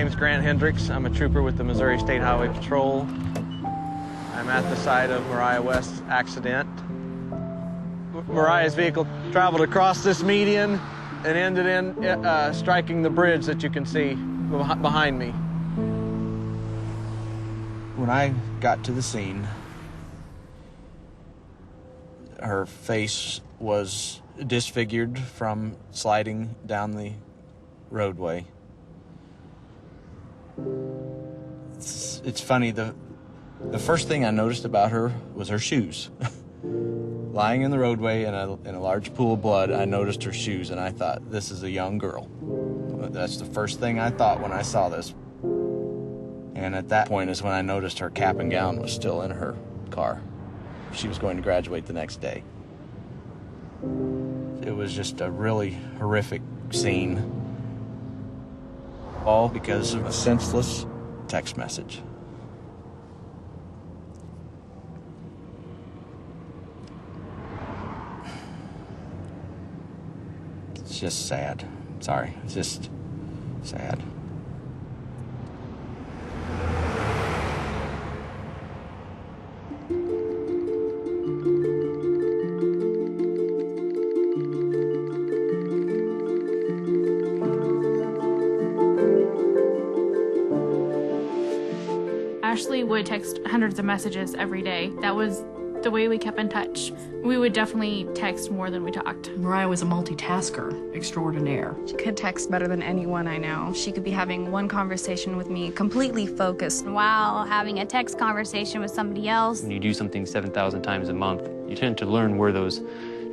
name's Grant Hendricks. I'm a trooper with the Missouri State Highway Patrol. I'm at the site of Mariah West's accident. Mariah's vehicle traveled across this median and ended in striking the bridge that you can see behind me. When I got to the scene, her face was disfigured from sliding down the roadway. It's funny, the first thing I noticed about her was her shoes. Lying in the roadway in a large pool of blood, I noticed her shoes, and I thought, this is a young girl. That's the first thing I thought when I saw this. And at that point is when I noticed her cap and gown was still in her car. She was going to graduate the next day. It was just a really horrific scene, all because of a senseless text message. It's just sad. Sorry, it's just sad. Ashley would text hundreds of messages every day. That was the way we kept in touch. We would definitely text more than we talked. Mariah was a multitasker extraordinaire. She could text better than anyone I know. She could be having one conversation with me, completely focused, while having a text conversation with somebody else. When you do something 7,000 times a month, you tend to learn where those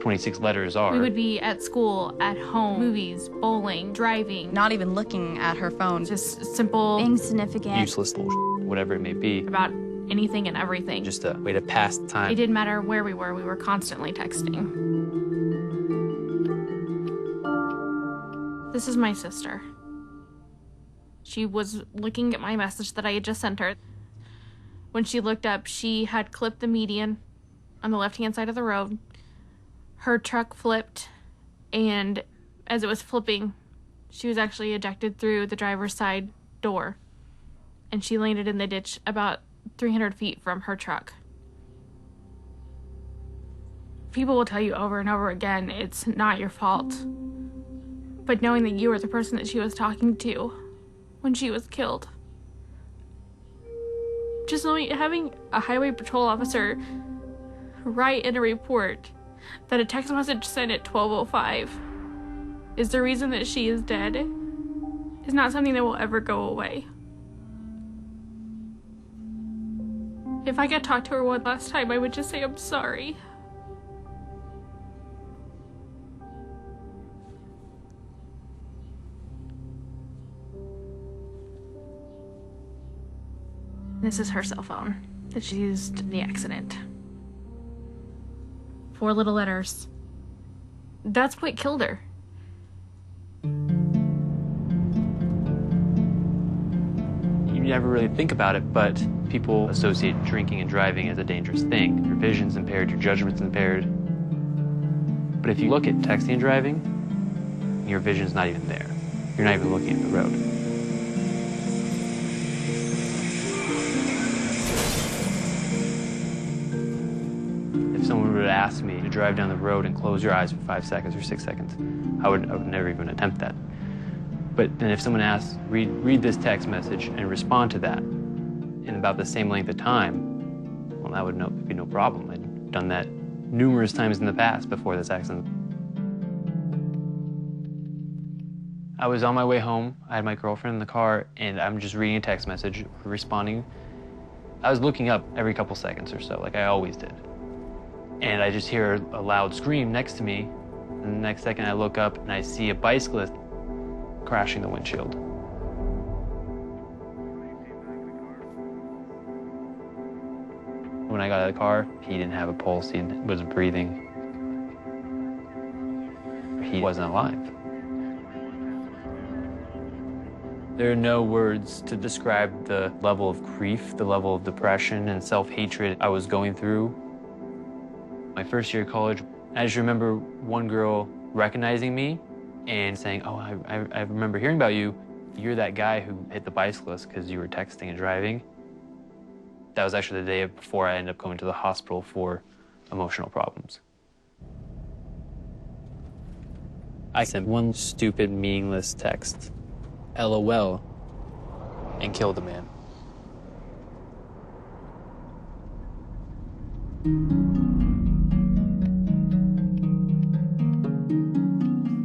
26 letters are. We would be at school, at home, movies, bowling, driving. not even looking at her phone. Just simple, Insignificant. Useless bullshit, whatever it may be. about anything and everything. Just a way to pass the time. It didn't matter where we were constantly texting. This is my sister. She was looking at my message that I had just sent her. When she looked up, she had clipped the median on the left-hand side of the road. Her truck flipped, and as it was flipping, she was actually ejected through the driver's side door, and she landed in the ditch about 300 feet from her truck. People will tell you over and over again, it's not your fault. But knowing that you were the person that she was talking to when she was killed. Just knowing, having a highway patrol officer write in a report that a text message sent at 12:05 is the reason that she is dead is not something that will ever go away. If I could talk to her one last time, I would just say I'm sorry. This is her cell phone that she used in the accident. 4 little letters. That's what killed her. You never really think about it, but people associate drinking and driving as a dangerous thing. Your vision's impaired, your judgment's impaired. But if you look at texting and driving, your vision's not even there. You're not even looking at the road. If someone would ask me to drive down the road and close your eyes for 5 seconds or 6 seconds, I would never even attempt that. But then if someone asks, read this text message and respond to that in about the same length of time, well, that would be no problem. I'd done that numerous times in the past before this accident. I was on my way home. I had my girlfriend in the car, and I'm just reading a text message, responding. I was looking up every couple seconds or so, like I always did. And I just hear a loud scream next to me, and the next second I look up and I see a bicyclist crashing the windshield. When I got out of the car, he didn't have a pulse, he wasn't breathing. He wasn't alive. There are no words to describe the level of grief, the level of depression and self-hatred I was going through. My first year of college, I just remember one girl recognizing me and saying, "Oh, I remember hearing about you. You're that guy who hit the bicyclist because you were texting and driving. That was actually the day before I ended up going to the hospital for emotional problems. I sent one stupid, meaningless text, LOL, and killed a man.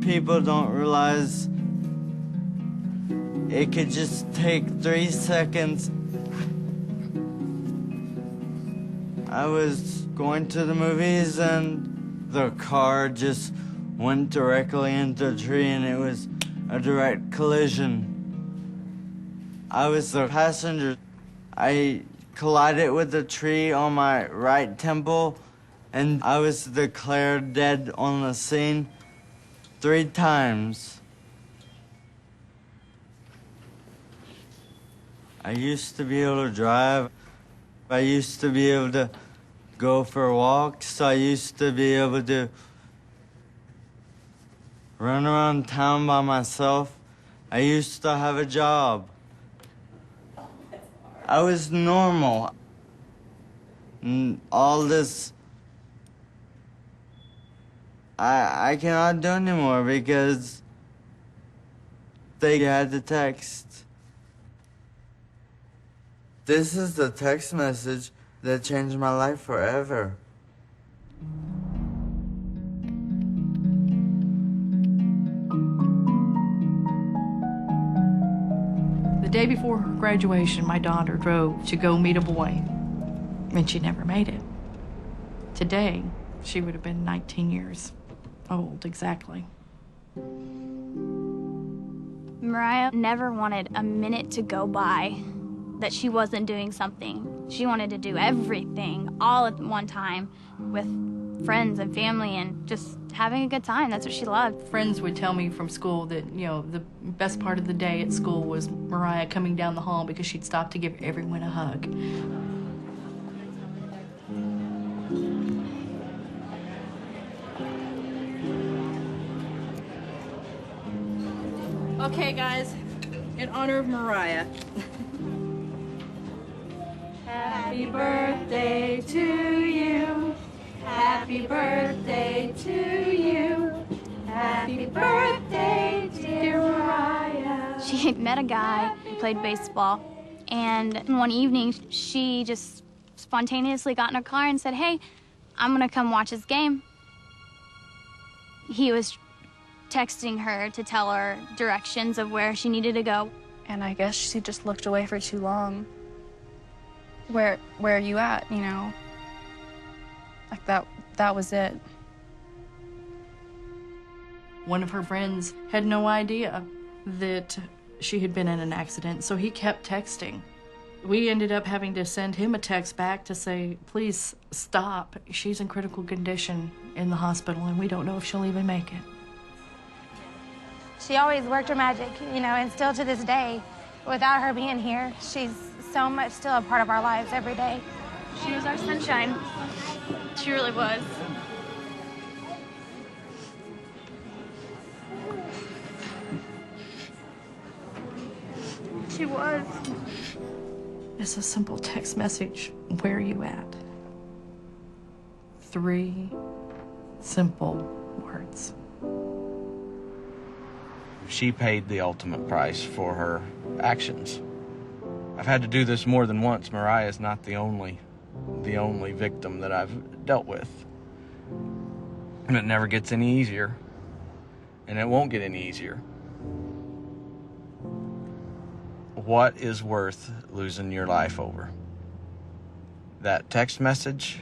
People don't realize it could just take 3 seconds. I was going to the movies and the car just went directly into a tree and it was a direct collision. I was the passenger. I collided with the tree on my right temple and I was declared dead on the scene 3 times. I used to be able to drive. I used to be able to go for walks. I used to be able to run around town by myself. I used to have a job. I was normal. And all this, I cannot do anymore because they had the text. This is the text message that changed my life forever. The day before her graduation, my daughter drove to go meet a boy, and she never made it. Today, she would have been 19 years old, exactly. Mariah never wanted a minute to go by that she wasn't doing something. She wanted to do everything all at one time with friends and family and just having a good time. That's what she loved. Friends would tell me from school that, you know, the best part of the day at school was Mariah coming down the hall because she'd stop to give everyone a hug. Okay, guys, in honor of Mariah. Happy birthday to you. Happy birthday to you. Happy birthday, dear Mariah. She met a guy who played baseball, and one evening she just spontaneously got in her car and said, "Hey, I'm gonna come watch his game." He was texting her to tell her directions of where she needed to go. And I guess she just looked away for too long. Where are you at, you know? Like that was it. One of her friends had no idea that she had been in an accident, so he kept texting. We ended up having to send him a text back to say, please stop. She's in critical condition in the hospital, and we don't know if she'll even make it. She always worked her magic, you know, and still to this day, without her being here, she's so much still a part of our lives every day. She was our sunshine. She really was. She was. It's a simple text message. Where are you at? 3 simple words. She paid the ultimate price for her actions. I've had to do this more than once. Mariah is not the only victim that I've dealt with. And it never gets any easier. And it won't get any easier. What is worth losing your life over? That text message